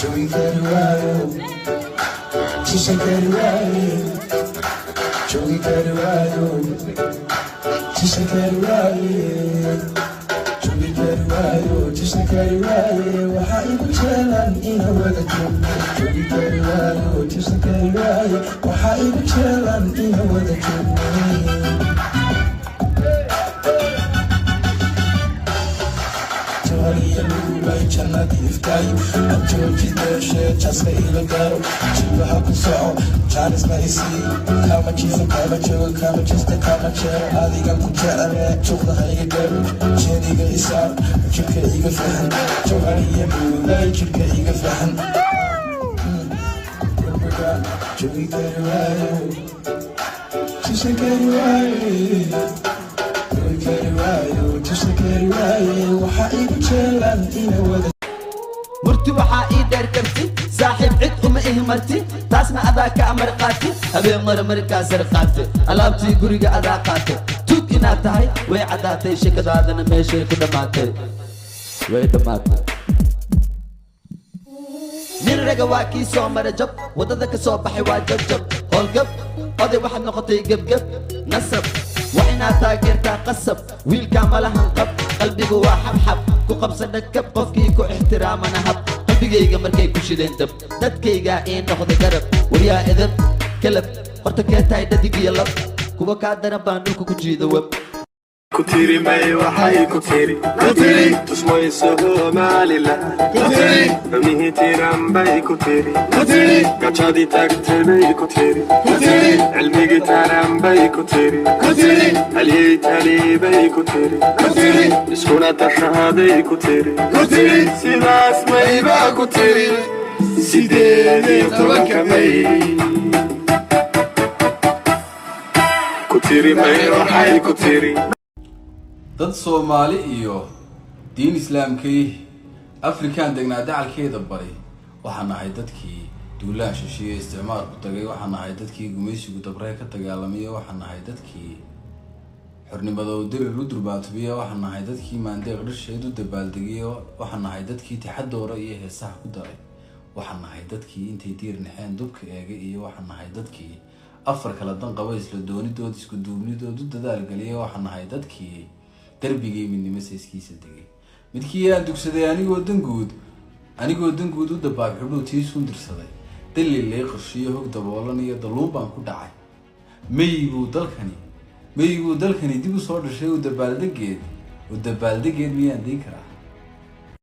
Joey Caruayo, Tisha Caruayo, Joey Caruayo, Tisha Caruayo, Joey Caruayo, Tisha Caruayo, waxa igu jeclan ina wada joogno. Joey Caruayo, Tisha Caruayo, waxa igu jeclan ina wada joogno. Jannadi iftay anjoji dashe jaska ila garo jibaha ku soco janis ma isi kama jifa kama jogo kama jista kama jero adiga ku jecele joogda hayga garo jeniga isa jirka iga fahan jawhariya mulay jirka iga fahan Joey Caruayo Tisha Caruayo مرتي وحا إيدار كرتي صاحب عد وما إيه مرتي تاسنا أذاك أمر قاتي أبي مرمر كاسر قاتي ألابتي قريقة أذا قاتي توك إنا تاي وي عداتي شكد هذا نميشي كدماتي وي دماتي من رقا واكي سو مرجب وددك سو بحي واجب جب هول قب قضي واحد نقطي قب نصب وإنا تاقيرتا قصب ويل كاملها انقب قلبي قوا حبحب كو قبصة نكب قفكي كو احترامنا هب قلبي قيقا مركي كو شدين دب دادكيقا إين ناخذ قرب وريا إذن كلب قرتكيتاي داديقي يلب كو كادنا بانوكو كو جيدا وب كتيري ماي وحي كتيري كتيري تسمعي سهو مالي لا كتيري فمنيه تيران باي كتيري كتيري كاتشادي تاكتبي كتيري كتيري علمي جيتاران باي كتيري كتيري علي تالي باي كتيري كتيري اسكونا تشهادي كتيري كتيري سيداس ماي با كتيري سيدي توكا ماي كتيري ماي وحي كتيري dad Soomaali iyo diin Islaamkii Afrikaan degnaa dacalkeeda bari waxaan ahay dadkii duulaan shisheeye isticmaal ku tagay waxaan ahay dadkii gumaysigu dabray ka dagaalamay waxaan ahay dadkii xornimada u dirir u durbaatbiya waxaan ahay dadkii maandeeq dhasheedu dabaaldegay waxaan ahay dadkii taxadoora iyo heesaha ku daray waxaan ahay dadkii intay diirnaxeen dubka eegay iyo waxaan ahay dadkii afar kala dan qaba isla doonidood isku duubnidoodu dadaal galiyay waxaan ahay dadkii darbigay midnimo sayskiisa degay midkii aan dugsaday anigoo danguud u dabaab xubno tiisuun dirsaday dalil lay qorshiyo hog daboolan iyo daluun baan ku dhacay maygu dalkani dib u soo dhashay u dabaaldegeed miyaan deyn karaa